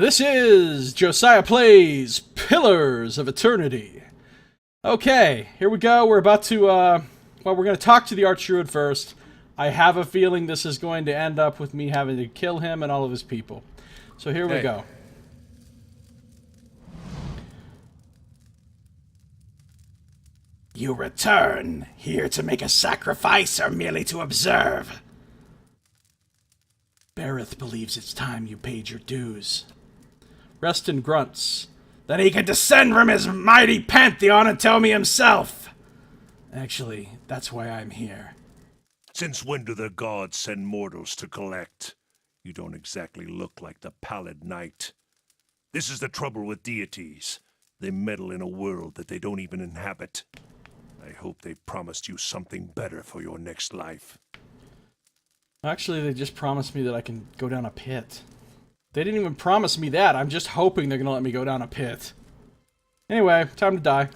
This is Josiah Plays Pillars of Eternity. Okay, here we go. We're about to, well, we're going to talk to the Archdruid first. I have a feeling this is going to end up with me having to kill him and all of his people. So here we go. You return, here to make a sacrifice or merely to observe? Berith believes it's time you paid your dues. Reston grunts. Then he can descend from his mighty pantheon and tell me himself. Actually, that's why I'm here. Since when do the gods send mortals to collect? You don't exactly look like the Pallid Knight. This is the trouble with deities. They meddle in a world that they don't even inhabit. I hope they promised you something better for your next life. Actually, they just promised me that I can go down a pit. They didn't even promise me that. I'm just hoping they're gonna let me go down a pit. Anyway, time to die.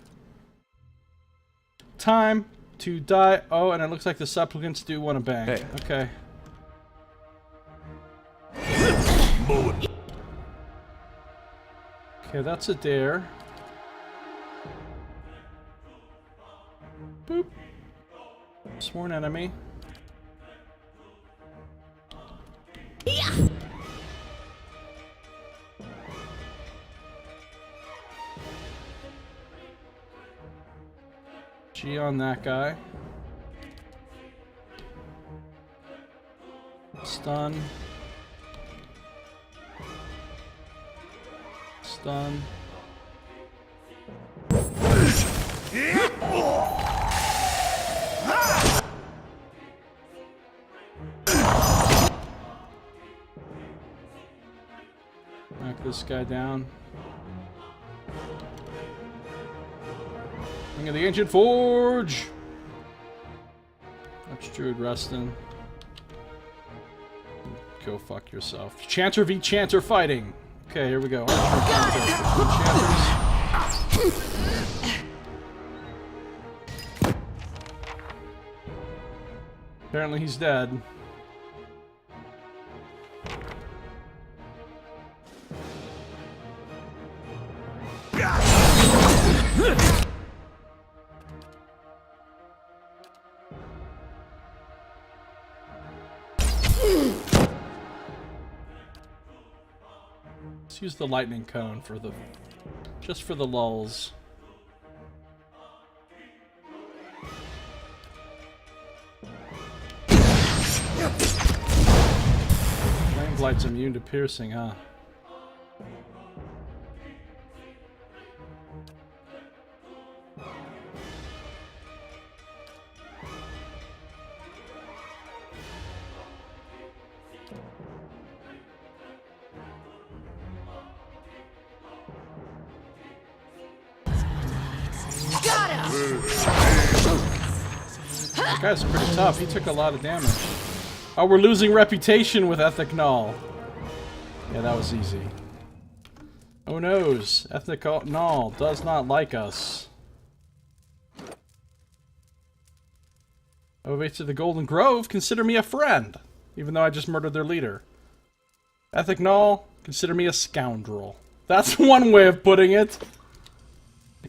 Time to die. Oh, and it looks like the supplicants do want to bang. Hey. Okay. Okay, that's a dare. Boop. Sworn enemy. Yeah. G on that guy. Stun. Stun. Knock this guy down. Ring of the Ancient Forge! Archdruid Reston. Go fuck yourself. Chanter v Chanter fighting! Okay, here we go. Apparently he's dead. Let's use the lightning cone for the... just for the lulz. Flame Blight's immune to piercing, huh? That guy's pretty tough. He took a lot of damage. Oh, we're losing reputation with Ethnic Null. Yeah, that was easy. Oh noes. Ethnic Null does not like us. Over to the Golden Grove, consider me a friend. Even though I just murdered their leader. Ethnic Null, consider me a scoundrel. That's one way of putting it.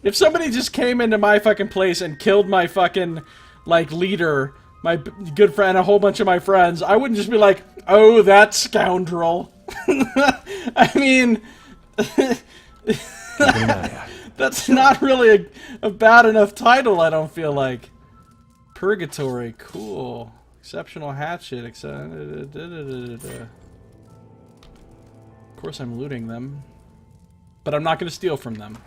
If somebody just came into my fucking place and killed my fucking, like, leader, my good friend, a whole bunch of my friends, I wouldn't just be like, oh, that scoundrel. I mean, that's not really a bad enough title, I don't feel like. Purgatory, cool. Exceptional hatchet, Of course I'm looting them. But I'm not going to steal from them.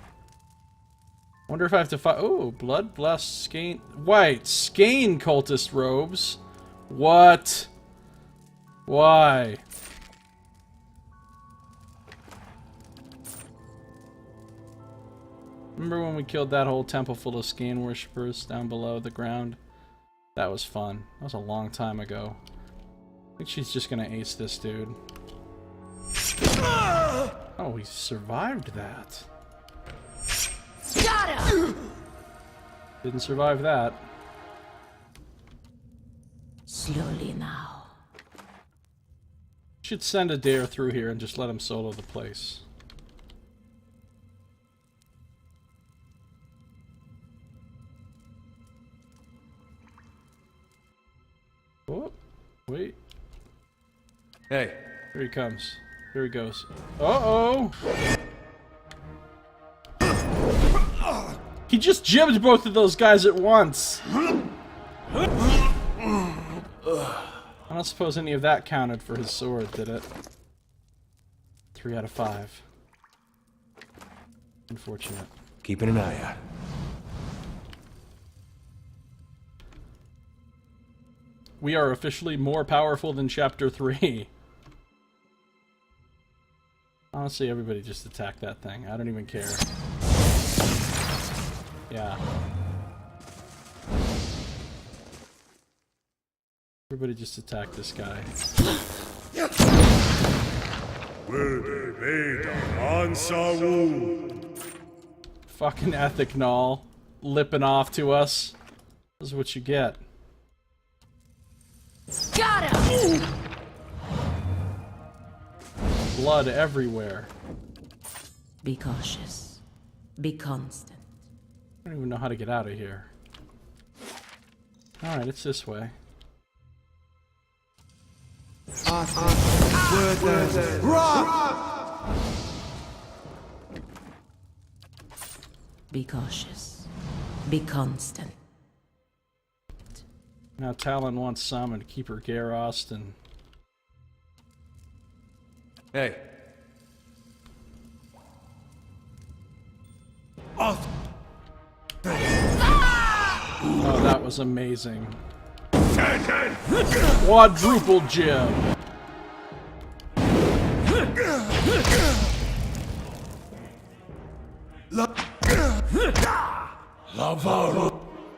Wonder if I have to fight. Oh, blood blessed skein. White skein cultist robes. What? Why? Remember when we killed that whole temple full of skein worshippers down below the ground? That was fun. That was a long time ago. I think she's just gonna ace this dude. Oh, he survived that. Got him! Didn't survive that. Slowly now. Should send a dare through here and just let him solo the place. Oh, wait. Hey. Here he comes. Here he goes. Uh-oh! He just jibbed both of those guys at once! I don't suppose any of that counted for his sword, did it? 3 out of 5. Unfortunate. Keeping an eye out. We are officially more powerful than Chapter 3. Honestly, everybody just attack that thing. I don't even care. Yeah. Everybody just attack this guy. Fucking Ethic Null. Lipping off to us. This is what you get. Got him! Blood everywhere. Be cautious. Be constant. I don't even know how to get out of here. Alright, it's this way. Be cautious. Be constant. Now Talon wants some to keep her Garrost and... Hey. Oh, that was amazing. Quadruple jib.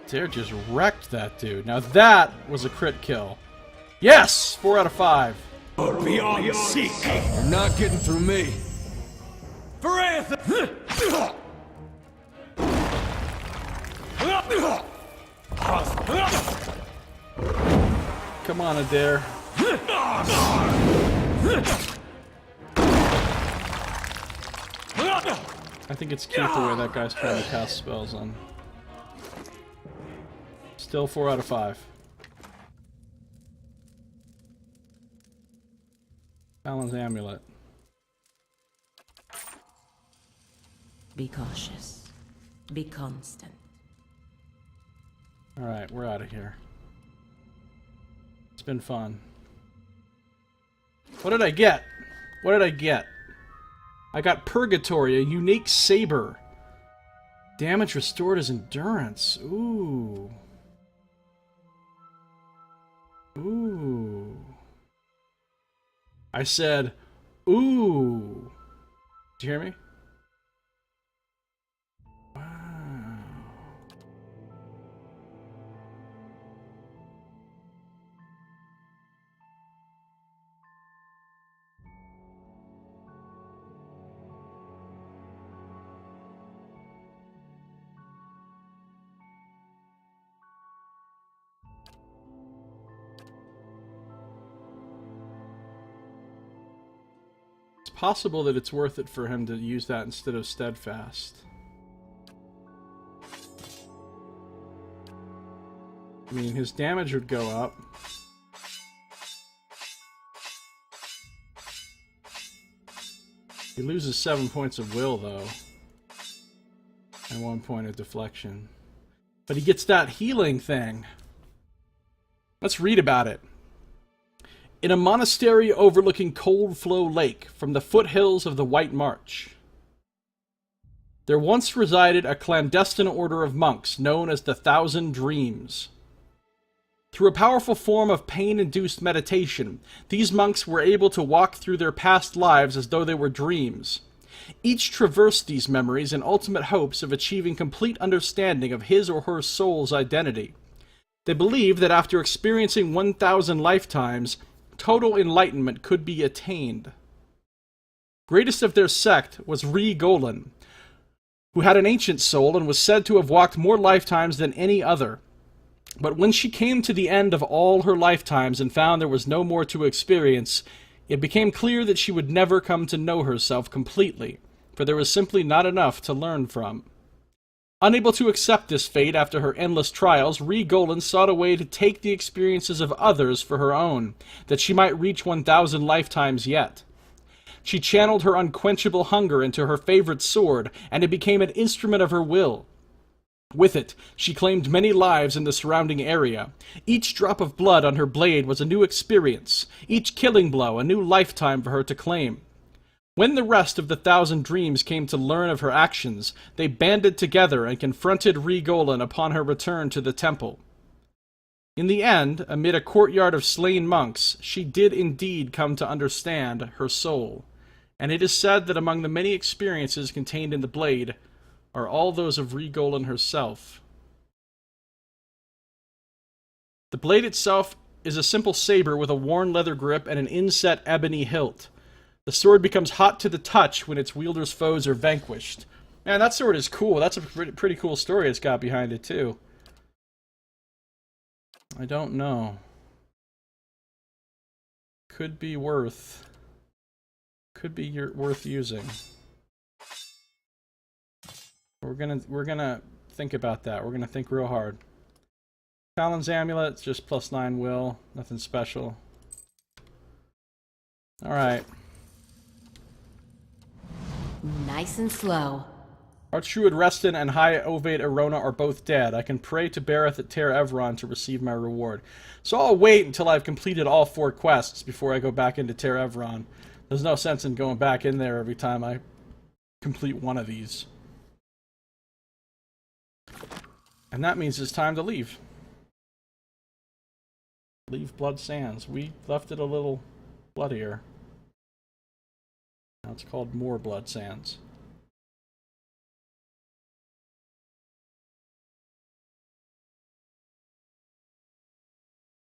Dare just wrecked that dude. Now that was a crit kill. Yes! 4 out of 5. Beyond seek. You're not getting through me. For Anthony. Come on, Adair. I think it's cute the way that guy's trying to cast spells on. Still 4 out of 5. Talon's Amulet. Be cautious. Be constant. Alright, we're out of here. It's been fun. What did I get? What did I get? I got Purgatory, a unique saber. Damage restored his endurance. Ooh. Ooh. I said, ooh. Did you hear me? Wow. Possible that it's worth it for him to use that instead of Steadfast. I mean, his damage would go up. He loses 7 points of will, though. And 1 point of deflection. But he gets that healing thing. Let's read about it. In a monastery overlooking Cold Flow Lake from the foothills of the White March, there once resided a clandestine order of monks known as the Thousand Dreams. Through a powerful form of pain-induced meditation, these monks were able to walk through their past lives as though they were dreams. Each traversed these memories in ultimate hopes of achieving complete understanding of his or her soul's identity. They believed that after experiencing 1,000 lifetimes, total enlightenment could be attained. Greatest of their sect was Ree Golan, who had an ancient soul and was said to have walked more lifetimes than any other. But when she came to the end of all her lifetimes and found there was no more to experience, It became clear that she would never come to know herself completely, for there was simply not enough to learn from. Unable to accept this fate after her endless trials, Golan sought a way to take the experiences of others for her own, that she might reach 1,000 lifetimes yet. She channeled her unquenchable hunger into her favorite sword, and it became an instrument of her will. With it, she claimed many lives in the surrounding area. Each drop of blood on her blade was a new experience, each killing blow a new lifetime for her to claim. When the rest of the 1,000 Dreams came to learn of her actions, they banded together and confronted Golan upon her return to the temple. In the end, amid a courtyard of slain monks, she did indeed come to understand her soul, and it is said that among the many experiences contained in the blade are all those of Golan herself. The blade itself is a simple saber with a worn leather grip and an inset ebony hilt. The sword becomes hot to the touch when its wielder's foes are vanquished. Man, that sword is cool. That's a pretty cool story it's got behind it, too. I don't know. Could be worth using. We're gonna think about that. We're gonna think real hard. Talon's Amulet, it's just +9 will. Nothing special. Alright. Nice and slow. Archdruid Reston and High Ovade Arona are both dead. I can pray to Bareth at Ter Evron to receive my reward. So I'll wait until I've completed all 4 quests before I go back into Ter Evron. There's no sense in going back in there every time I complete one of these. And that means it's time to leave. Leave Blood Sands. We left it a little bloodier. Now it's called More Blood Sands.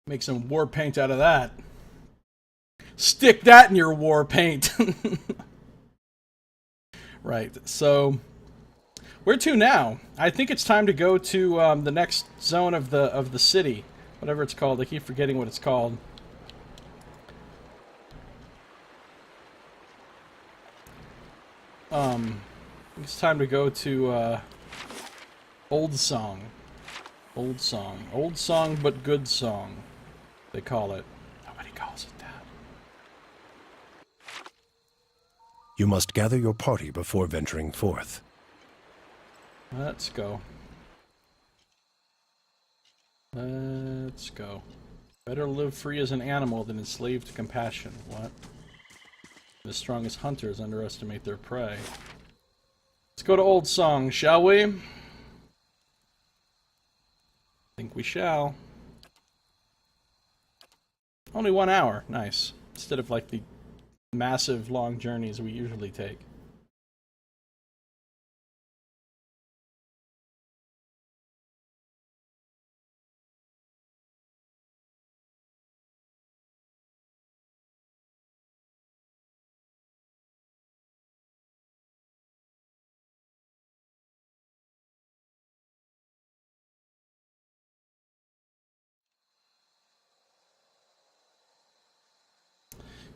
Make some war paint out of that. Stick that in your war paint. Right, so where to now? I think it's time to go to the next zone of the city, whatever it's called. I keep forgetting what it's called. It's time to go to Old Song. Old Song, but good song, they call it. Nobody calls it that. You must gather your party before venturing forth. Let's go. Let's go. Better live free as an animal than enslaved to compassion. What? The strongest hunters underestimate their prey. Let's go to Old Song, shall we? I think we shall. Only 1 hour. Nice. Instead of like the massive long journeys we usually take.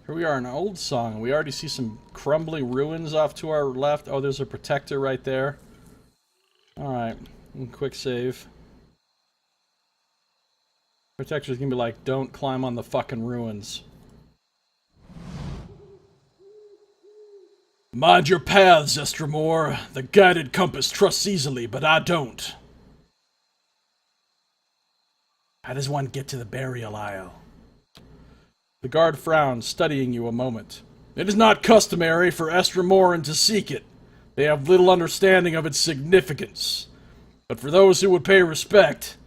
Here we are in Old Song. We already see some crumbling ruins off to our left. Oh, there's a protector right there. Alright. Quick save. Protector's gonna be like, don't climb on the fucking ruins. Mind your paths, Estramor. The guided compass trusts easily, but I don't. How does one get to the burial isle? The guard frowned, studying you a moment. It is not customary for Estramoran to seek it. They have little understanding of its significance. But for those who would pay respect,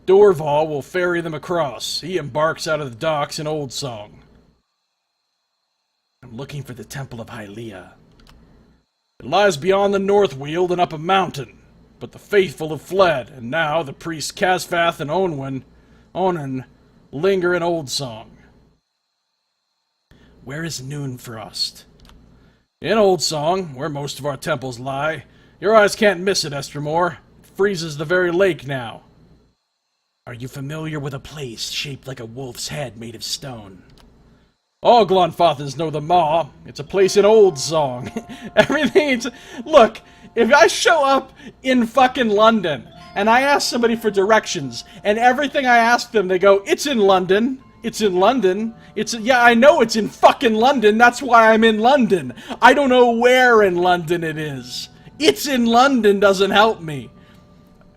Dorval will ferry them across. He embarks out of the docks in Old Song. I'm looking for the Temple of Hylia. It lies beyond the North Weald and up a mountain. But the faithful have fled, and now the priests Casvath and Onan linger in Old Song. Where is Noonfrost? In Old Song, where most of our temples lie. Your eyes can't miss it, Estramor. It freezes the very lake now. Are you familiar with a place shaped like a wolf's head made of stone? All Glonfathans know the Maw. It's a place in Old Song. Everything. Look, if I show up in fucking London and I ask somebody for directions, and everything I ask them, they go, "It's in London. It's in London. Yeah, I know it's in fucking London. That's why I'm in London. I don't know where in London it is. It's in London doesn't help me.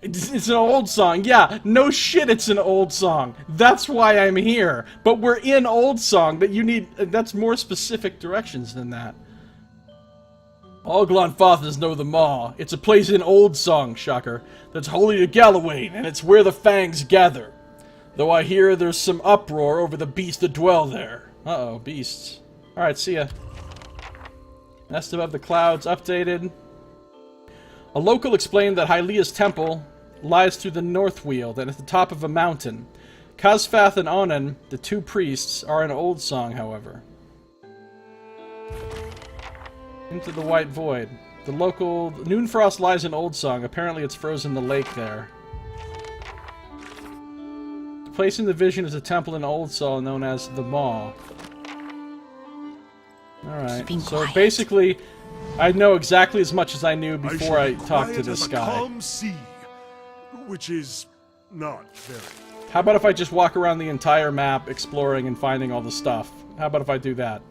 It's an old song. Yeah, no shit, it's an old song. That's why I'm here. But we're in Old Song, but you need... That's more specific directions than that. All Glonfathans know the Maw. It's a place in Old Song, shocker, that's holy to Galloway, and it's where the Fangs gather. Though I hear there's some uproar over the beasts that dwell there. Uh-oh, beasts. Alright, see ya. Nest above the clouds, updated. A local explained that Hylia's temple lies through the Northweald and at the top of a mountain. Kazfath and Onan, the two priests, are in Old Song, however. Into the White Void. The local... Noonfrost lies in Old Song. Apparently it's frozen the lake there. The place in the vision is a temple in Old Song known as the Maw. Alright, so basically... I know exactly as much as I knew before I talked to this guy. Calm sea, which is not very. How about if I just walk around the entire map, exploring and finding all the stuff? How about if I do that?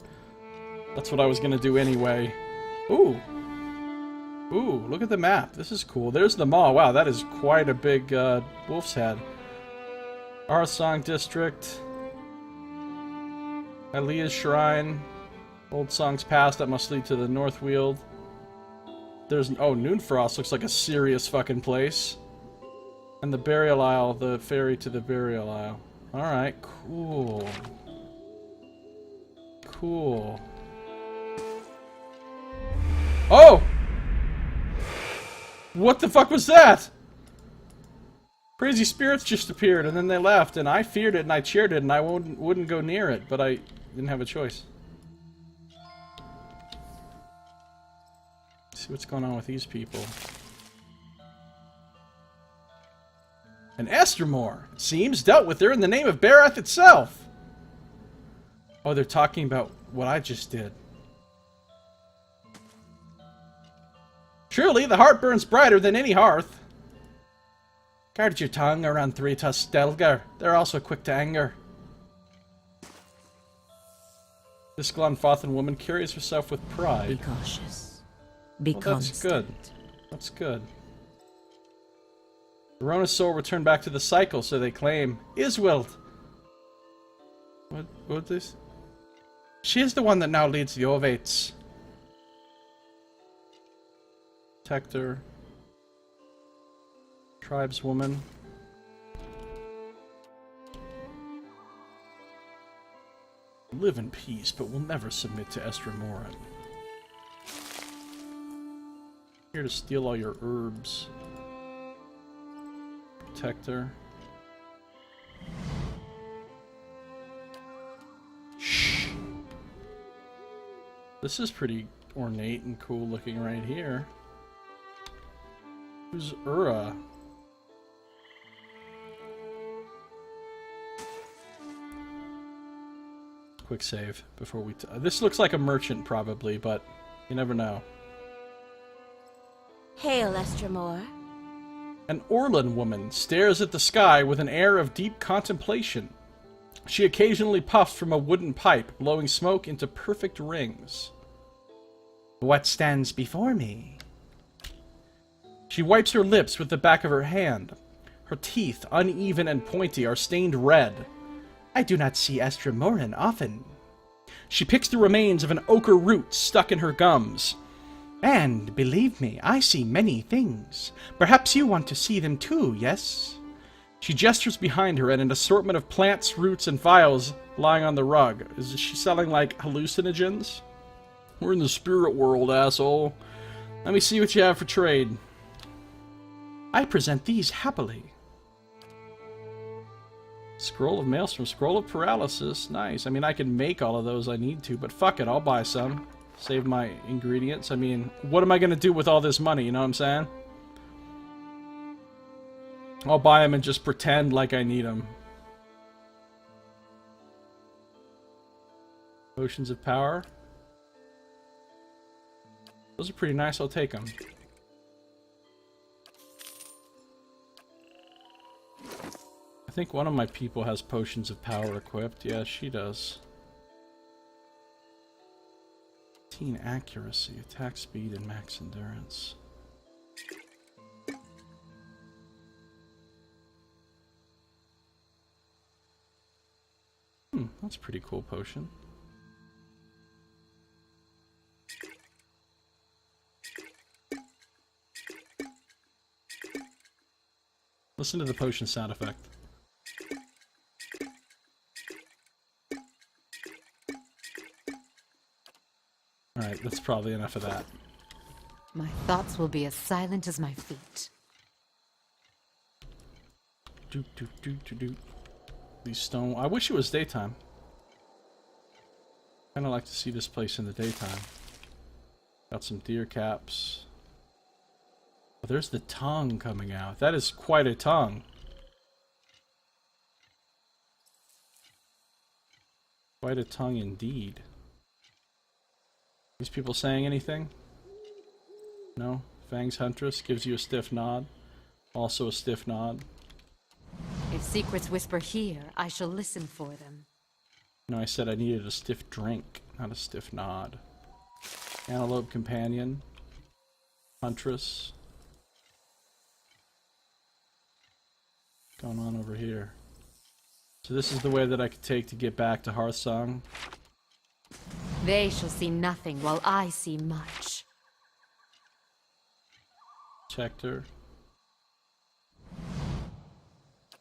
That's what I was gonna do anyway. Ooh. Ooh, look at the map. This is cool. There's the Maw. Wow, that is quite a big wolf's head. Arsong District. Hylia's Shrine. Old Song's Past, that must lead to the Northweald. There's... Oh, Noonfrost looks like a serious fucking place. And the Burial Isle, the ferry to the Burial Isle. Alright, cool. Cool. Oh! What the fuck was that? Crazy spirits just appeared and then they left, and I feared it and I cheered it and I wouldn't go near it, but I didn't have a choice. See what's going on with these people. An Estermore, it seems, dealt with her in the name of Barath itself. Oh, they're talking about what I just did. Surely the heart burns brighter than any hearth. Guard your tongue around Threatus Stelgar. They're also quick to anger. This Glonfathan woman carries herself with pride. Be cautious. Be that's good. That's good. Verona's soul returned back to the cycle, so they claim. Iswild! What this? She is the one that now leads the Ovates. Protector. Tribeswoman. Live in peace, but will never submit to Estramoran. Here to steal all your herbs. Protector. Shh. This is pretty ornate and cool looking right here. Who's Ura? Quick save before we... This looks like a merchant probably, but you never know. Hail, Estremor. An Orlan woman stares at the sky with an air of deep contemplation. She occasionally puffs from a wooden pipe, blowing smoke into perfect rings. What stands before me? She wipes her lips with the back of her hand. Her teeth, uneven and pointy, are stained red. I do not see Estremoran often. She picks the remains of an ochre root stuck in her gums. And, believe me, I see many things. Perhaps you want to see them too, yes? She gestures behind her at an assortment of plants, roots, and vials lying on the rug. Is she selling, like, hallucinogens? We're in the spirit world, asshole. Let me see what you have for trade. I present these happily. Scroll of Maelstrom, Scroll of Paralysis. Nice. I mean, I can make all of those I need to, but fuck it, I'll buy some. Save my ingredients. I mean, what am I going to do with all this money, you know what I'm saying? I'll buy them and just pretend like I need them. Potions of power. Those are pretty nice, I'll take them. I think one of my people has potions of power equipped. Yeah, she does. 15 accuracy, attack speed, and max endurance. That's a pretty cool potion. Listen to the potion sound effect. Alright, that's probably enough of that. My thoughts will be as silent as my feet. Doot, doot, doot, doot, doot. These stone... I wish it was daytime. Kinda like to see this place in the daytime. Got some deer caps. Oh, there's the tongue coming out. That is quite a tongue. Quite a tongue indeed. These people saying anything? No? Fang's Huntress gives you a stiff nod. Also a stiff nod. If secrets whisper here, I shall listen for them. No, I said I needed a stiff drink, not a stiff nod. Antelope Companion. Huntress. What's going on over here? So this is the way that I could take to get back to Hearthsong. They shall see nothing while I see much. Checked her.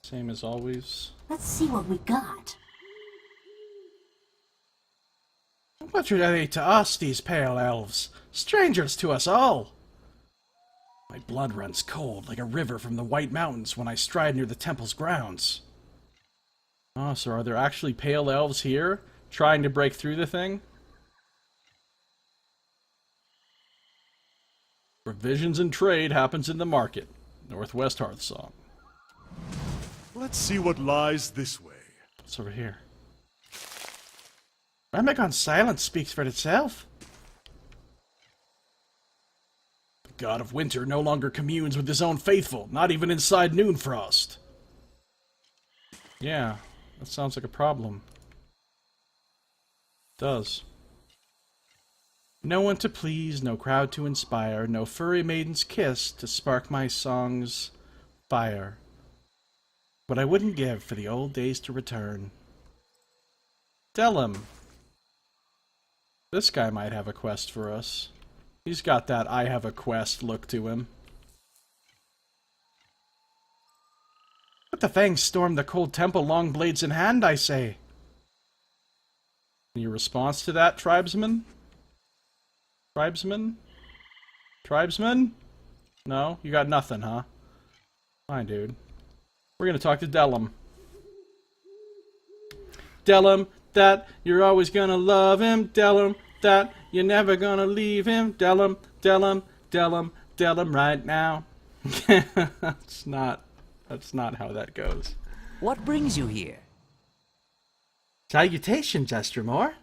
Same as always. Let's see what we got. What are they to us, these pale elves? Strangers to us all. My blood runs cold like a river from the White Mountains when I stride near the temple's grounds. Oh, so are there actually pale elves here, trying to break through the thing? Provisions and trade happens in the market. Northwest Hearthsong. Let's see what lies this way. What's over here? Ramagon's silence speaks for itself. The god of winter no longer communes with his own faithful, not even inside Noonfrost. Yeah, that sounds like a problem. It does. No one to please, no crowd to inspire, no furry maiden's kiss to spark my song's fire. What I wouldn't give for the old days to return. Delum. This guy might have a quest for us. He's got that I have a quest look to him. Let the fangs storm the cold temple, long blades in hand, I say. Any response to that, tribesman? Tribesman? Tribesman? No? You got nothing, huh? Fine, dude. We're gonna talk to Delum. Delum, that you're always gonna love him. Delum, that you're never gonna leave him. Delum, Delum, Delum, Delum right now. That's not how that goes. What brings you here? Salutations, Estermore.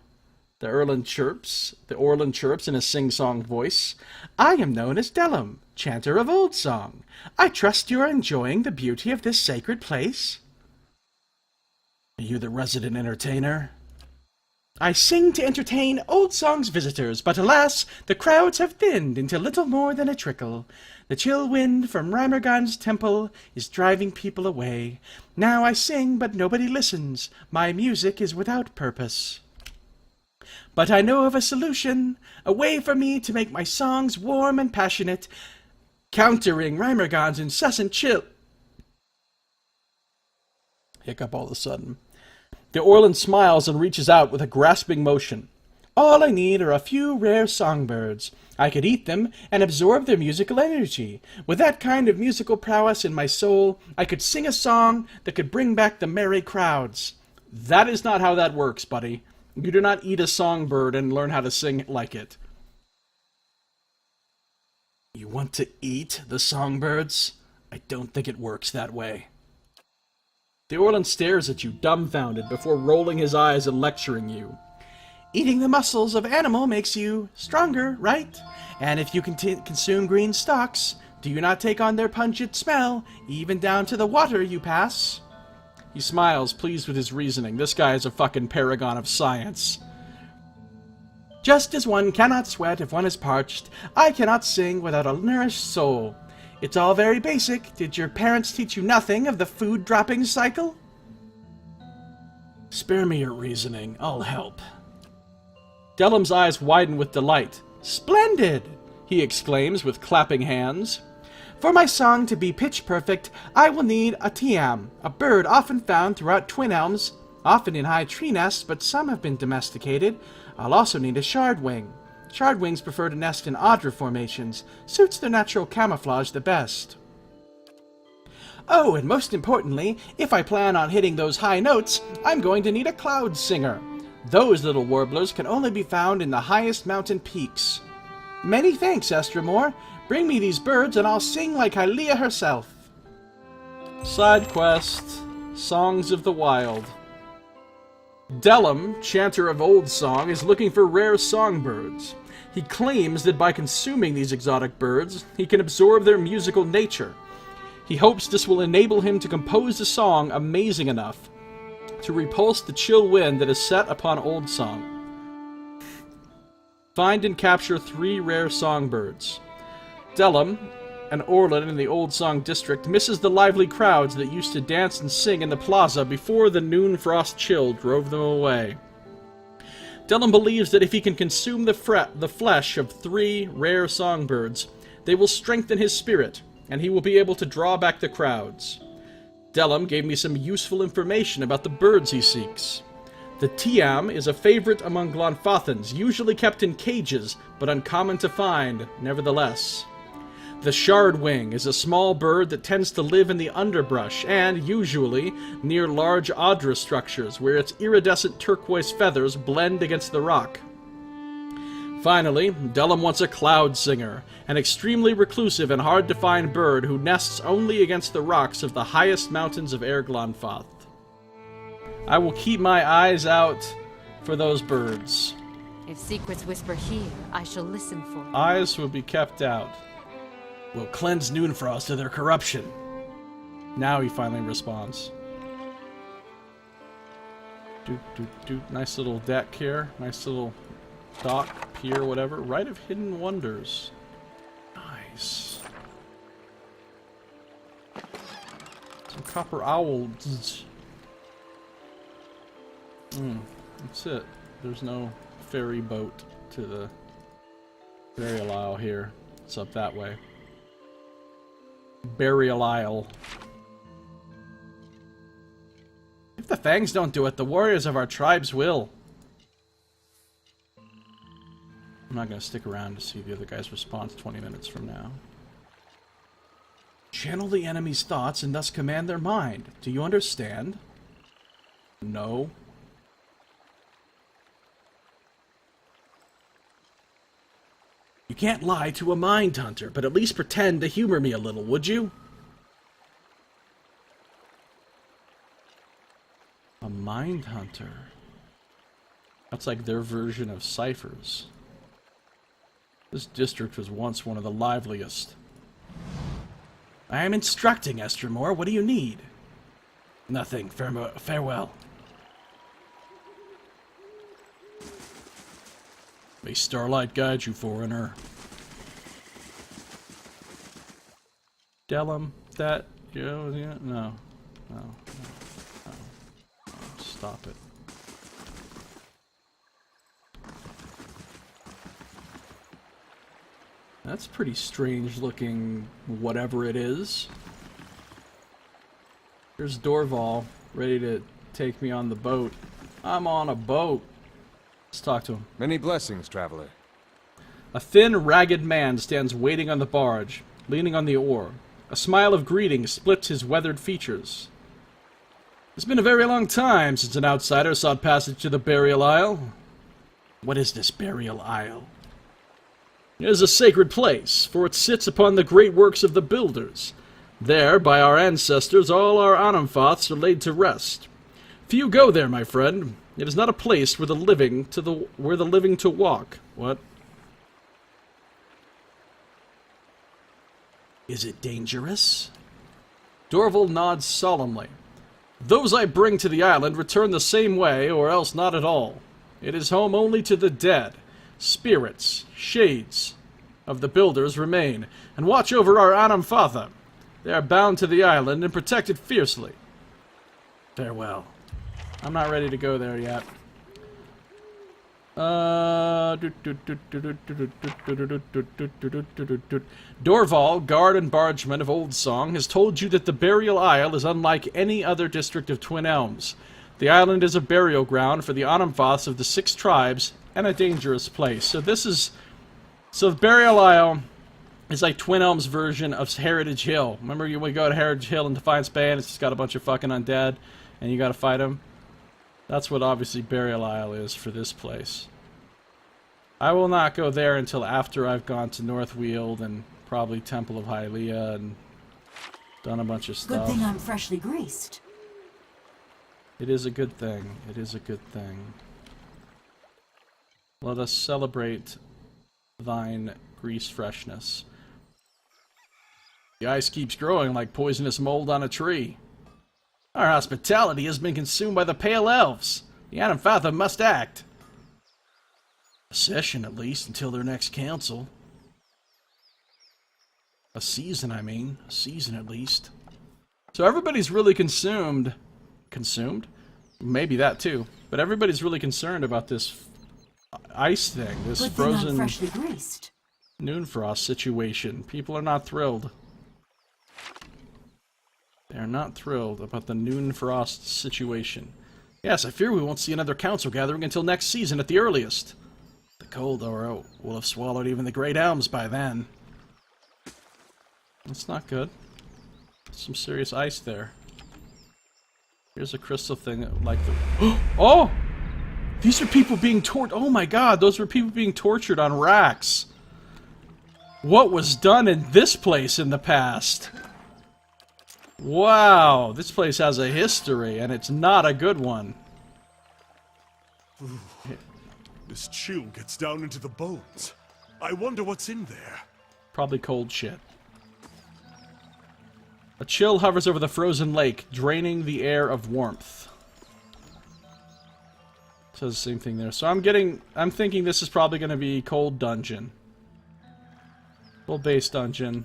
The Orland chirps in a sing-song voice. I am known as Delum, chanter of old song. I trust you are enjoying the beauty of this sacred place. Are you the resident entertainer? I sing to entertain Old Song's visitors, but alas, the crowds have thinned into little more than a trickle. The chill wind from Rymergon's temple is driving people away. Now I sing, but nobody listens. My music is without purpose. But I know of a solution, a way for me to make my songs warm and passionate, countering Rymergon's incessant chill. Hiccup all of a sudden. The Orland smiles and reaches out with a grasping motion. All I need are a few rare songbirds. I could eat them and absorb their musical energy. With that kind of musical prowess in my soul, I could sing a song that could bring back the merry crowds. That is not how that works, buddy. You do not eat a songbird and learn how to sing like it. You want to eat the songbirds? I don't think it works that way. The Orland stares at you, dumbfounded, before rolling his eyes and lecturing you. Eating the muscles of animal makes you stronger, right? And if you consume green stalks, do you not take on their pungent smell, even down to the water you pass? He smiles, pleased with his reasoning. This guy is a fucking paragon of science. Just as one cannot sweat if one is parched, I cannot sing without a nourished soul. It's all very basic. Did your parents teach you nothing of the food dropping cycle? Spare me your reasoning. I'll help. Delum's eyes widen with delight. Splendid! He exclaims with clapping hands. For my song to be pitch perfect, I will need a tiam, a bird often found throughout Twin Elms, often in high tree nests, but some have been domesticated. I'll also need a shardwing. Shardwings prefer to nest in odder formations. Suits their natural camouflage the best. Oh, and most importantly, if I plan on hitting those high notes, I'm going to need a cloud singer. Those little warblers can only be found in the highest mountain peaks. Many thanks, Estramore. Bring me these birds and I'll sing like Hylia herself. Side quest, Songs of the Wild. Delum, chanter of Old Song, is looking for rare songbirds. He claims that by consuming these exotic birds, he can absorb their musical nature. He hopes this will enable him to compose a song amazing enough to repulse the chill wind that is set upon Old Song. Find and capture 3 rare songbirds. Delum, an Orlin in the Old Song district, misses the lively crowds that used to dance and sing in the plaza before the noon frost chill drove them away. Delum believes that if he can consume the flesh of 3 rare songbirds, they will strengthen his spirit, and he will be able to draw back the crowds. Delum gave me some useful information about the birds he seeks. The tiam is a favorite among Glonfothans, usually kept in cages, but uncommon to find, nevertheless. The shardwing is a small bird that tends to live in the underbrush and, usually, near large Audra structures where its iridescent turquoise feathers blend against the rock. Finally, Delum wants a cloud singer, an extremely reclusive and hard-to-find bird who nests only against the rocks of the highest mountains of Glonfoth. I will keep my eyes out for those birds. If secrets whisper here, I shall listen for them. Eyes will be kept out. We'll cleanse Noonfrost of their corruption. Now he finally responds. Nice little deck here. Nice little dock, pier, whatever. Rite of Hidden Wonders. Nice. Some copper owls. That's it. There's no ferry boat to the Burial Isle here. It's up that way. Burial Isle. If the Fangs don't do it, the warriors of our tribes will. I'm not going to stick around to see the other guy's response 20 minutes from now. Channel the enemy's thoughts and thus command their mind. Do you understand? No. You can't lie to a mind hunter, but at least pretend to humor me a little, would you? A mind hunter. That's like their version of ciphers. This district was once one of the liveliest. I am instructing, Estramore. What do you need? Nothing. Farewell. May starlight guide you, foreigner. Delum, that... Yeah, no. Stop it. That's pretty strange looking whatever it is. Here's Dorval, ready to take me on the boat. I'm on a boat. Let's talk to him. Many blessings, traveler. A thin, ragged man stands waiting on the barge, leaning on the oar. A smile of greeting splits his weathered features. It's been a very long time since an outsider sought passage to the Burial Isle. What is this Burial Isle? It is a sacred place, for it sits upon the great works of the builders. There, by our ancestors, all our Anomfoths are laid to rest. Few go there, my friend. It is not a place where the living to walk. What? Is it dangerous? Dorval nods solemnly. Those I bring to the island return the same way, or else not at all. It is home only to the dead. Spirits, shades of the builders remain, and watch over our Anam Father. They are bound to the island and protected fiercely. Farewell. I'm not ready to go there yet. Dorval, guard and bargeman of Old Song, has told you that the Burial Isle is unlike any other district of Twin Elms. The island is a burial ground for the Anamfoths of the 6 tribes, and a dangerous place. So the Burial Isle is like Twin Elms' version of Heritage Hill. Remember when you go to Heritage Hill in Defiance Bay and it's just got a bunch of fucking undead, and you gotta fight them? That's what obviously Burial Isle is for this place. I will not go there until after I've gone to Northweald and probably Temple of Hylia and done a bunch of stuff. Good thing I'm freshly greased. It is a good thing. It is a good thing. Let us celebrate thine grease freshness. The ice keeps growing like poisonous mold on a tree. Our hospitality has been consumed by the Pale Elves. The Anamfatha must act. A session, at least, until their next council. A season, I mean. A season, at least. So everybody's really consumed? Maybe that, too. But everybody's really concerned about this ice thing. This Good thing I'm frozen freshly greased. Noonfrost situation. People are not thrilled. They are not thrilled about the Noonfrost situation. Yes, I fear we won't see another council gathering until next season at the earliest. The cold aura will have swallowed even the great elms by then. That's not good. Some serious ice there. Here's a crystal thing like the... Oh! These are people being tortured. Oh my god, those were people being tortured on racks. What was done in this place in the past? Wow, this place has a history, and it's not a good one. This chill gets down into the bones. I wonder what's in there. Probably cold shit. A chill hovers over the frozen lake, draining the air of warmth. Says the same thing there. So I'm thinking this is probably going to be cold dungeon. Full base dungeon.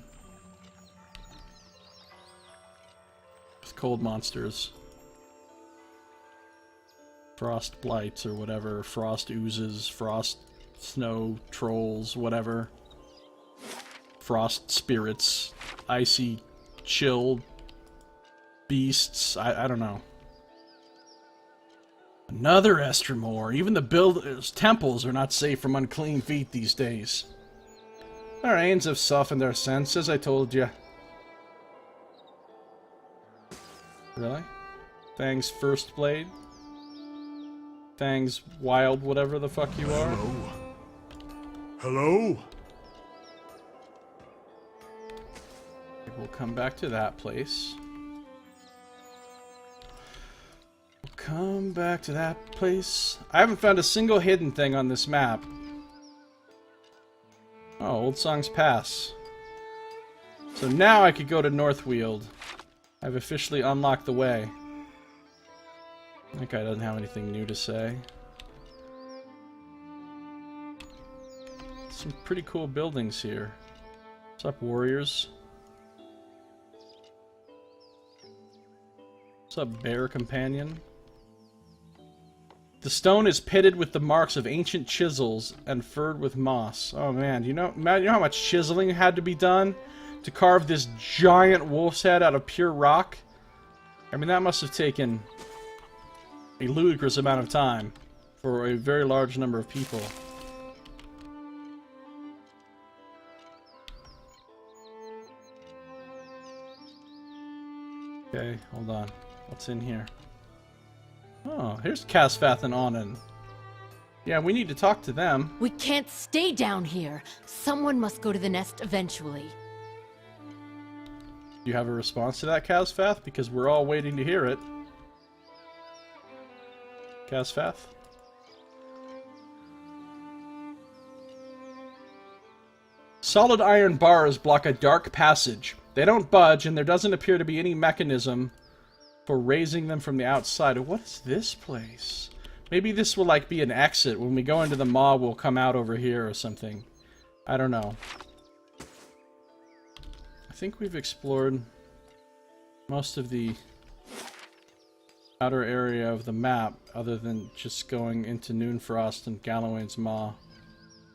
With cold monsters. Frost blights or whatever. Frost oozes. Frost snow trolls. Whatever. Frost spirits. Icy chill beasts. I don't know. Another Estremore. Even the builders' temples are not safe from unclean feet these days. Our Ains have softened our sense, as I told you. Really? Fang's First Blade? Fang's Wild whatever the fuck you are? Hello? Hello? We'll come back to that place. Come back to that place. I haven't found a single hidden thing on this map. Oh, Old Song's Pass. So now I could go to Northweald. I've officially unlocked the way. That guy doesn't have anything new to say. Some pretty cool buildings here. What's up, warriors? What's up, bear companion? The stone is pitted with the marks of ancient chisels and furred with moss. Oh man, you know how much chiseling had to be done to carve this giant wolf's head out of pure rock? I mean, that must have taken a ludicrous amount of time for a very large number of people. Okay, hold on. What's in here? Oh, here's Casfath and Onan. Yeah, we need to talk to them. We can't stay down here. Someone must go to the nest eventually. Do you have a response to that, Casfath? Because we're all waiting to hear it. Casfath? Solid iron bars block a dark passage. They don't budge, and there doesn't appear to be any mechanism for raising them from the outside. What is this place? Maybe this will, like, be an exit. When we go into the maw, we'll come out over here or something. I don't know. I think we've explored most of the outer area of the map, other than just going into Noonfrost and Galloway's Maw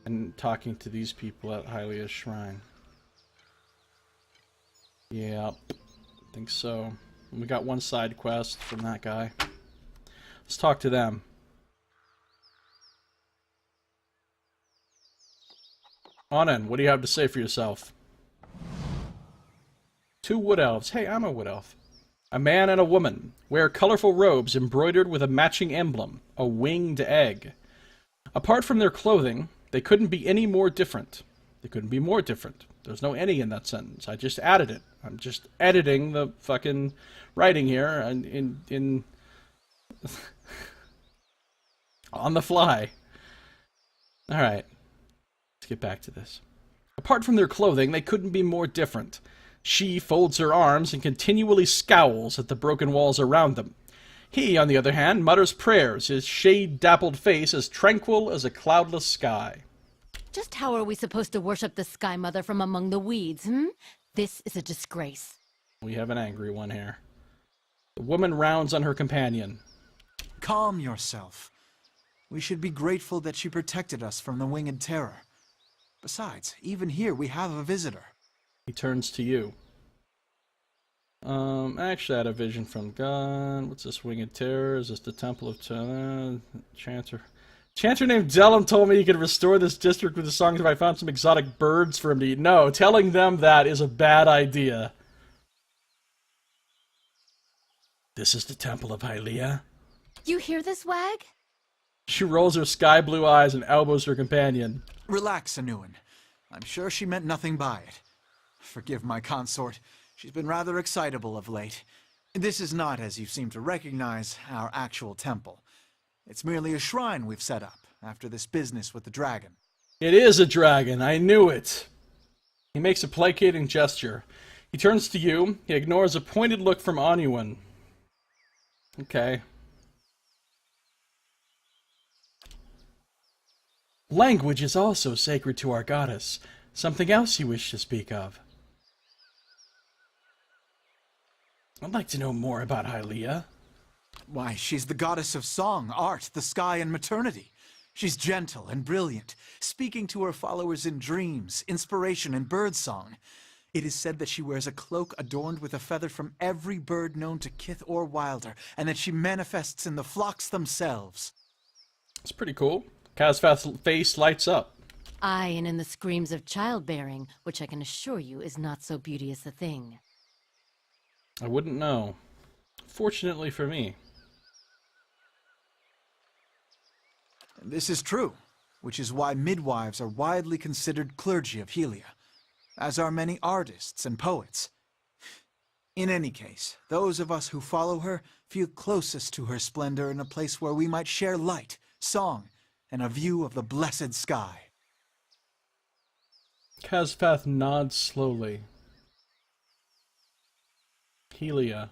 and talking to these people at Hylia's Shrine. Yep, I think so. We got one side quest from that guy. Let's talk to them. Onin, what do you have to say for yourself? 2 wood elves. Hey, I'm a wood elf. A man and a woman wear colorful robes embroidered with a matching emblem, a winged egg. Apart from their clothing, they couldn't be any more different. They couldn't be more different. There's no any in that sentence. I just added it. I'm just editing the fucking writing here and in on the fly. All right. Let's get back to this. Apart from their clothing, they couldn't be more different. She folds her arms and continually scowls at the broken walls around them. He, on the other hand, mutters prayers, his shade-dappled face as tranquil as a cloudless sky. Just how are we supposed to worship the Sky Mother from among the weeds, This is a disgrace. We have an angry one here. The woman rounds on her companion. Calm yourself. We should be grateful that she protected us from the winged terror. Besides, even here we have a visitor. He turns to you. Actually, I had a vision from God. What's this winged terror? Is this the Temple of Chanter? Chanter named Dellum told me he could restore this district with the songs if I found some exotic birds for him to eat. No, telling them that is a bad idea. This is the Temple of Hylia. You hear this, Wag? She rolls her sky blue eyes and elbows her companion. Relax, Anuin. I'm sure she meant nothing by it. Forgive my consort. She's been rather excitable of late. This is not, as you seem to recognize, our actual temple. It's merely a shrine we've set up after this business with the dragon. It is a dragon. I knew it. He makes a placating gesture. He turns to you. He ignores a pointed look from Anuin. Okay. Language is also sacred to our goddess. Something else you wish to speak of? I'd like to know more about Hylia. Why, she's the goddess of song, art, the sky, and maternity. She's gentle and brilliant, speaking to her followers in dreams, inspiration, and birdsong. It is said that she wears a cloak adorned with a feather from every bird known to Kith or Wilder, and that she manifests in the flocks themselves. It's pretty cool. Kazfath's face lights up. Aye, and in the screams of childbearing, which I can assure you is not so beauteous a thing. I wouldn't know. Fortunately for me. This is true, which is why midwives are widely considered clergy of Hylia, as are many artists and poets. In any case, those of us who follow her feel closest to her splendor in a place where we might share light, song, and a view of the blessed sky. Kazfath nods slowly. Hylia.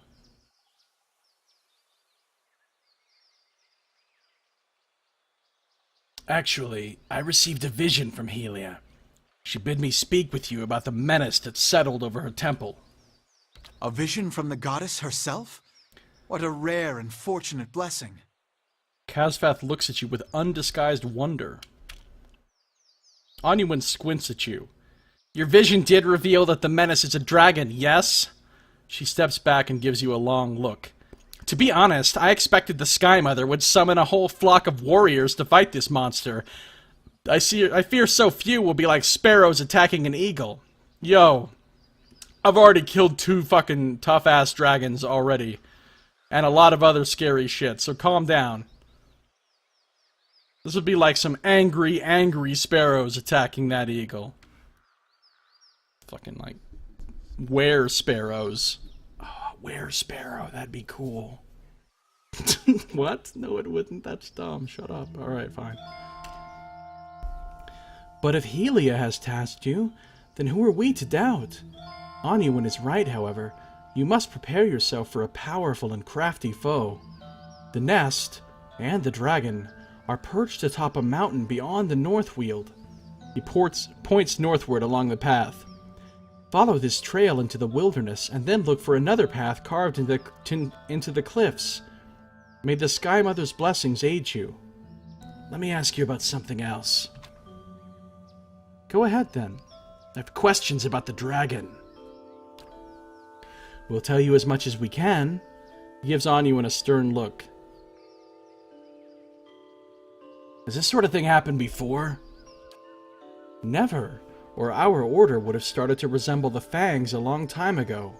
Actually, I received a vision from Hylia. She bid me speak with you about the menace that settled over her temple. A vision from the goddess herself? What a rare and fortunate blessing. Kazfath looks at you with undisguised wonder. Anuin squints at you. Your vision did reveal that the menace is a dragon, yes? She steps back and gives you a long look. To be honest, I expected the Sky Mother would summon a whole flock of warriors to fight this monster. I fear so few will be like sparrows attacking an eagle. Yo, I've already killed 2 fucking tough-ass dragons already. And a lot of other scary shit, so calm down. This would be like some angry, angry sparrows attacking that eagle. Fucking like were sparrows. Oh, were sparrow, that'd be cool. What? No, it wouldn't. That's dumb. Shut up. Alright, fine. But if Helia has tasked you, then who are we to doubt? Aniwan is right, however. You must prepare yourself for a powerful and crafty foe. The nest, and the dragon, are perched atop a mountain beyond the Northweald. He points northward along the path. Follow this trail into the wilderness, and then look for another path carved into the cliffs. May the Sky Mother's blessings aid you. Let me ask you about something else. Go ahead, then. I have questions about the dragon. We'll tell you as much as we can. He gives Aniwan a stern look. Has this sort of thing happened before? Never, or our order would have started to resemble the Fangs a long time ago.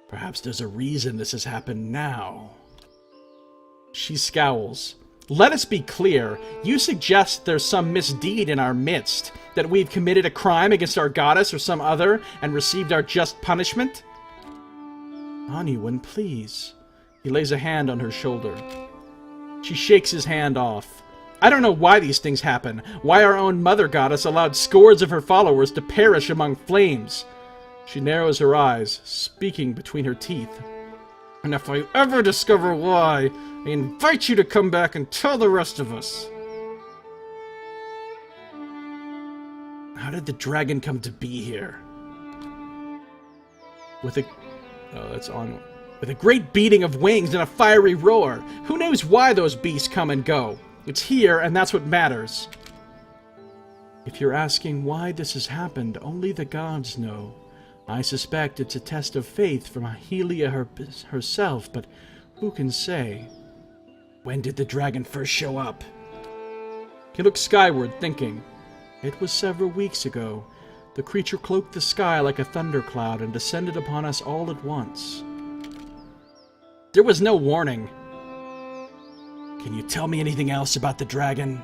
Perhaps there's a reason this has happened now. She scowls. Let us be clear. You suggest there's some misdeed in our midst, that we've committed a crime against our goddess or some other, and received our just punishment? Aniwan, please. He lays a hand on her shoulder. She shakes his hand off. I don't know why these things happen, why our own mother goddess allowed scores of her followers to perish among flames. She narrows her eyes, speaking between her teeth. And if I ever discover why, I invite you to come back and tell the rest of us. How did the dragon come to be here? With a great beating of wings and a fiery roar. Who knows why those beasts come and go? It's here, and that's what matters. If you're asking why this has happened, only the gods know. I suspect it's a test of faith from Helia herself, but who can say? When did the dragon first show up? He looked skyward, thinking. It was several weeks ago. The creature cloaked the sky like a thundercloud and descended upon us all at once. There was no warning. Can you tell me anything else about the dragon?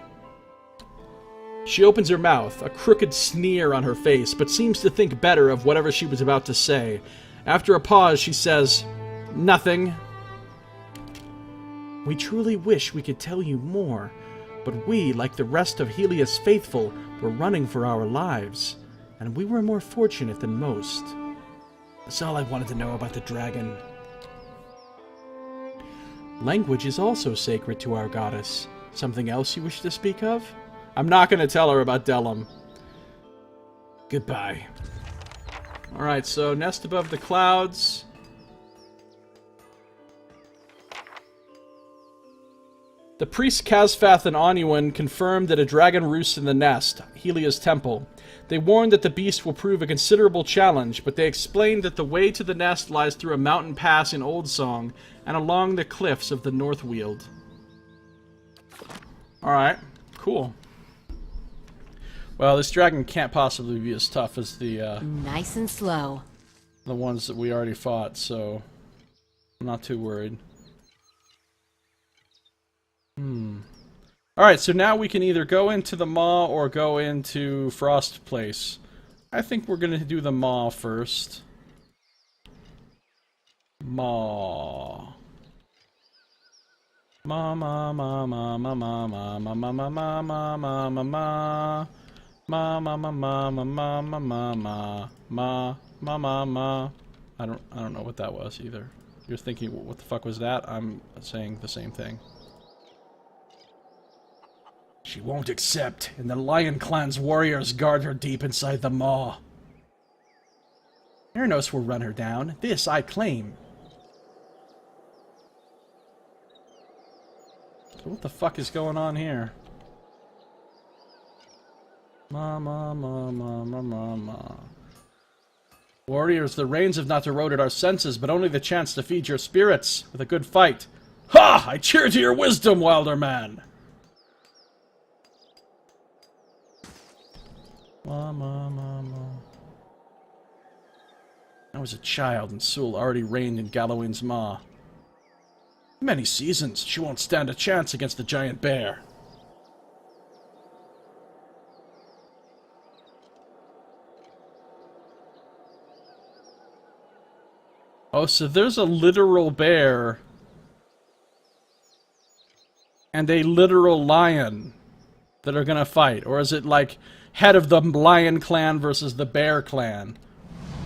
She opens her mouth, a crooked sneer on her face, but seems to think better of whatever she was about to say. After a pause, she says, Nothing. We truly wish we could tell you more, but we, like the rest of Helia's faithful, were running for our lives, and we were more fortunate than most. That's all I wanted to know about the dragon. Language is also sacred to our goddess. Something else you wish to speak of? I'm not going to tell her about Delum. Goodbye. Alright, so nest above the clouds. The priests Kazfath and Aniwan confirmed that a dragon roosts in the nest, Helia's temple. They warned that the beast will prove a considerable challenge, but they explained that the way to the nest lies through a mountain pass in Old Song and along the cliffs of the Northweald. Alright, cool. Well, this dragon can't possibly be as tough as the Nice and slow. the ones that we already fought, so I'm not too worried. Alright, so now we can either go into the Maw or go into Frost Place. I think we're gonna do the Maw first. Maw. Ma ma ma ma ma ma ma ma ma ma ma ma ma ma ma. Ma ma ma ma ma ma ma ma ma ma ma ma. I don't know what that was either. You're thinking, what the fuck was that? I'm saying the same thing. She won't accept, and the Lion Clan's warriors guard her deep inside the maw. Ernos will run her down. This I claim. So what the fuck is going on here? Ma ma ma ma ma ma ma. Warriors, the rains have not eroded our senses, but only the chance to feed your spirits with a good fight. Ha! I cheer to your wisdom, Wilder man! Ma ma ma ma. I was a child, and Sul already reigned in Gallowayne's maw. Many seasons, she won't stand a chance against the giant bear. Oh, so there's a literal bear and a literal lion that are gonna fight? Or is it like head of the lion clan versus the bear clan?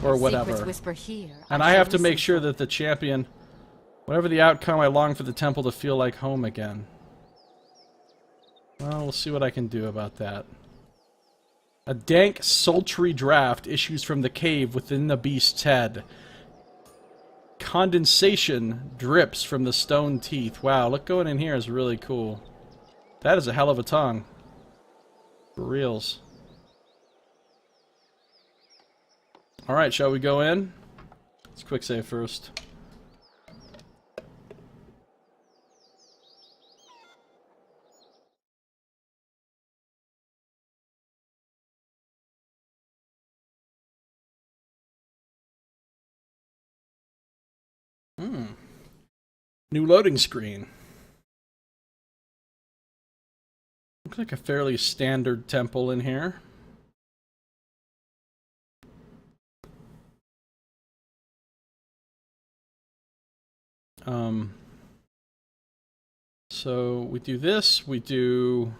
Or whatever. Secrets whisper here. And I have to make sure that the champion, whatever the outcome, I long for the temple to feel like home again. Well, we'll see what I can do about that. A dank, sultry draft issues from the cave within the beast's head. Condensation drips from the stone teeth. Wow, look, going in here is really cool. That is a hell of a tongue. For reals. Alright, shall we go in? Let's quick save first. New loading screen. Looks like a fairly standard temple in here. So we do this, we do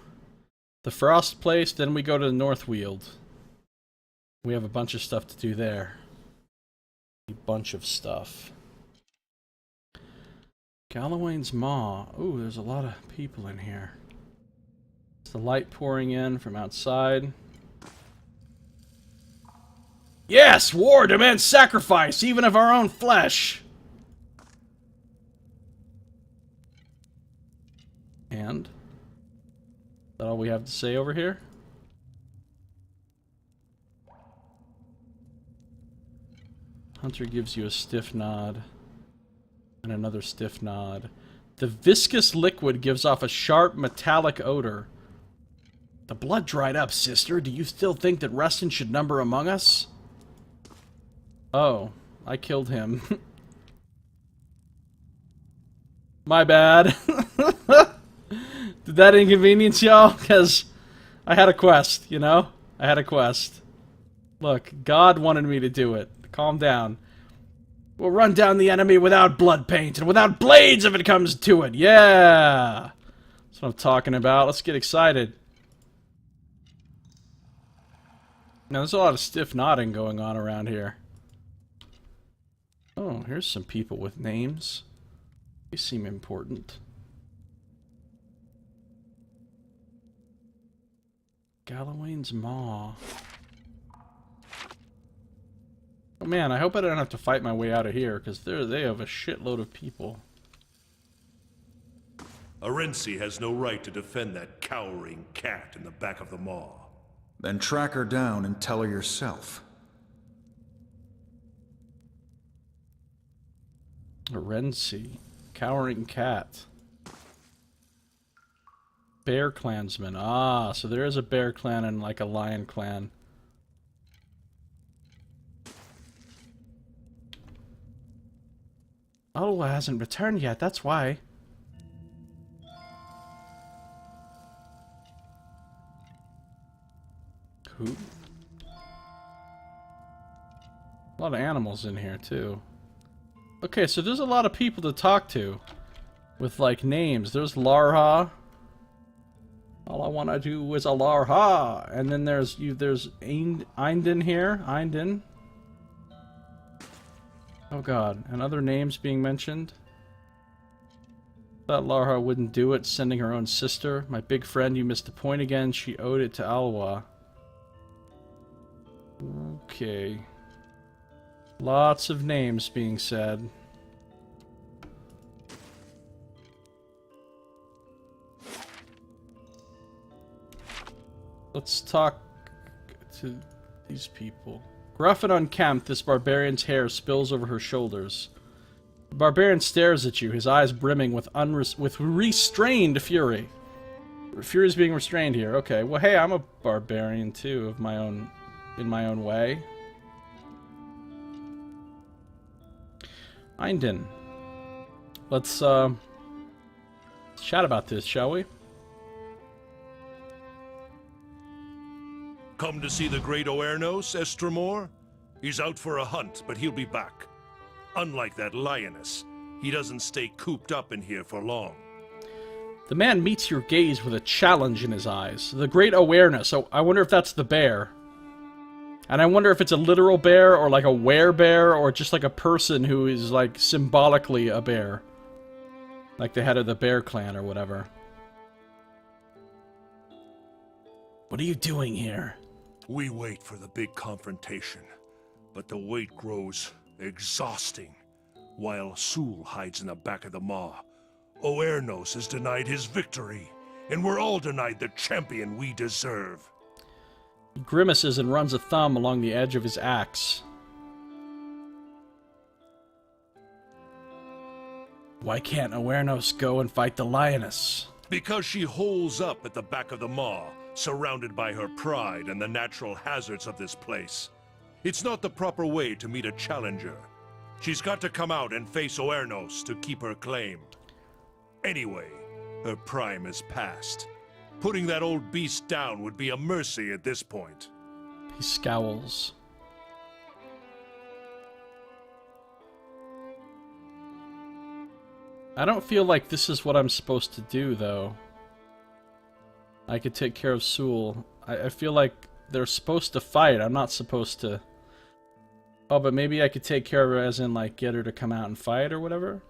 the Frost Place, then we go to the Northweald. We have a bunch of stuff to do there. A bunch of stuff. Galawain's Maw. Ooh, there's a lot of people in here. It's the light pouring in from outside. Yes! War demands sacrifice, even of our own flesh! And? Is that all we have to say over here? Hunter gives you a stiff nod. And another stiff nod. The viscous liquid gives off a sharp metallic odor. The blood dried up, sister. Do you still think that Reston should number among us? Oh, I killed him. My bad. Did that inconvenience y'all? Because I had a quest, you know? I had a quest. Look, God wanted me to do it. Calm down. We'll run down the enemy without blood paint and without blades if it comes to it. Yeah! That's what I'm talking about. Let's get excited. Now, there's a lot of stiff nodding going on around here. Oh, here's some people with names. They seem important. Galawain's Maw. Oh man, I hope I don't have to fight my way out of here, because they have a shitload of people. Arensi has no right to defend that cowering cat in the back of the maw. Then track her down and tell her yourself. Arensi. Cowering cat. Bear clansman. Ah, so there is a bear clan and like a lion clan. Ottawa hasn't returned yet, that's why. Who? A lot of animals in here, too. Okay, so there's a lot of people to talk to. With, like, names. There's Larha. All I want to do is a Larha. And then there's Einden here. Einden. Oh god, and other names being mentioned? Thought Larha wouldn't do it, sending her own sister. My big friend, you missed the point again. She owed it to Alwa. Okay. Lots of names being said. Let's talk to these people. Gruff and unkempt, this barbarian's hair spills over her shoulders. The barbarian stares at you, his eyes brimming with restrained fury. Fury is being restrained here. Okay, well, hey, I'm a barbarian too, in my own way. Einden. Let's chat about this, shall we? Come to see the great Oernos, Estremor? He's out for a hunt, but he'll be back. Unlike that lioness, he doesn't stay cooped up in here for long. The man meets your gaze with a challenge in his eyes. The great awareness. So I wonder if that's the bear. And I wonder if it's a literal bear or like a werebear or just like a person who is like symbolically a bear. Like the head of the Bear Clan or whatever. What are you doing here? We wait for the big confrontation, but the wait grows exhausting. While Sul hides in the back of the maw, Oernos is denied his victory, and we're all denied the champion we deserve. He grimaces and runs a thumb along the edge of his axe. Why can't Oernos go and fight the lioness? Because she holes up at the back of the maw, surrounded by her pride and the natural hazards of this place. It's not the proper way to meet a challenger. She's got to come out and face Oernos to keep her claim. Anyway, her prime is past. Putting that old beast down would be a mercy at this point. He scowls. I don't feel like this is what I'm supposed to do, though. I could take care of Sul. I feel like they're supposed to fight. I'm not supposed to... Oh, but maybe I could take care of her as in, like, get her to come out and fight or whatever?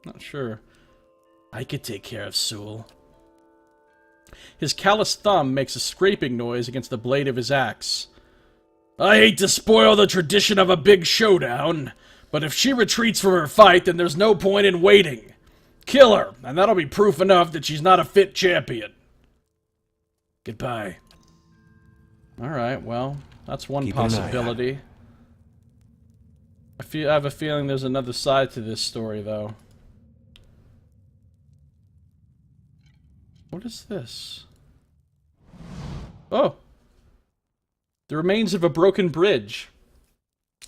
Not sure. I could take care of Sul. His calloused thumb makes a scraping noise against the blade of his axe. I hate to spoil the tradition of a big showdown, but if she retreats from her fight, then there's no point in waiting. Kill her, and that'll be proof enough that she's not a fit champion. Goodbye. Alright, well, that's one possibility. I have a feeling there's another side to this story, though. What is this? Oh! The remains of a broken bridge.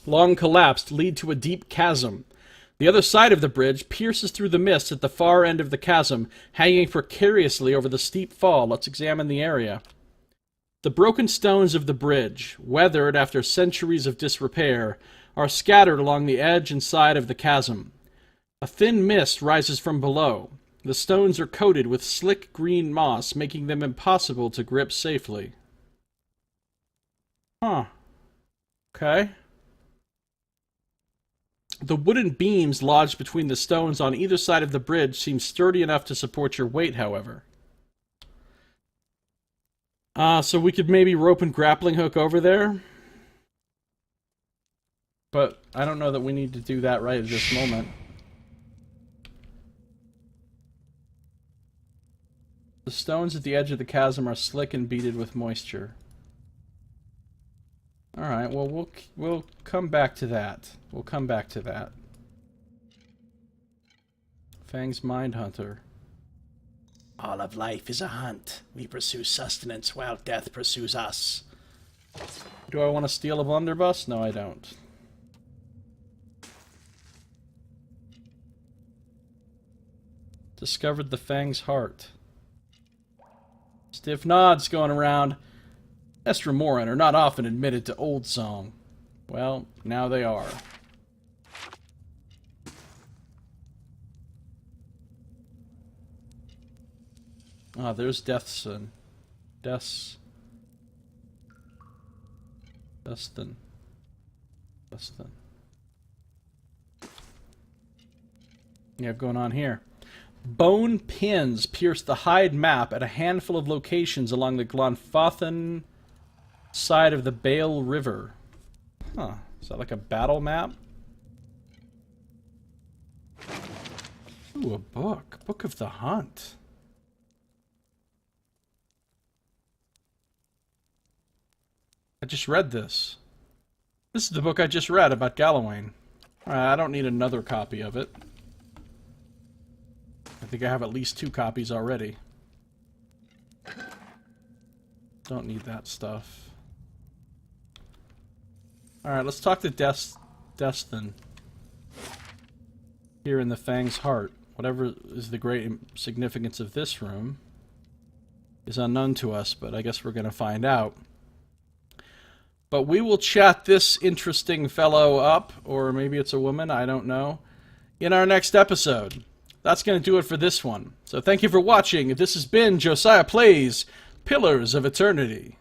Long collapsed, lead to a deep chasm. The other side of the bridge pierces through the mist at the far end of the chasm, hanging precariously over the steep fall. Let's examine the area. The broken stones of the bridge, weathered after centuries of disrepair, are scattered along the edge and side of the chasm. A thin mist rises from below. The stones are coated with slick green moss, making them impossible to grip safely. Huh. Okay. The wooden beams lodged between the stones on either side of the bridge seem sturdy enough to support your weight, however. So we could maybe rope and grappling hook over there? But I don't know that we need to do that right at this moment. The stones at the edge of the chasm are slick and beaded with moisture. Alright, well, we'll come back to that. We'll come back to that. Fang's Mindhunter. All of life is a hunt. We pursue sustenance while death pursues us. Do I want to steal a blunderbuss? No, I don't. Discovered the Fang's heart. Stiff nods going around. Estremoran are not often admitted to Old Song. Well, now they are. Ah, there's Deathson. Destin. You have going on here. Bone pins pierce the hide map at a handful of locations along the Glonfothan side of the Bale River. Huh. Is that like a battle map? Ooh, a book. Book of the Hunt. I just read this. This is the book I just read about Galawain. I don't need another copy of it. I think I have at least 2 copies already. Don't need that stuff. Alright, let's talk to Destin. Here in the Fang's Heart. Whatever is the great significance of this room is unknown to us, but I guess we're going to find out. But we will chat this interesting fellow up, or maybe it's a woman, I don't know, in our next episode. that's going to do it for this one. So thank you for watching. This has been Josiah Plays Pillars of Eternity.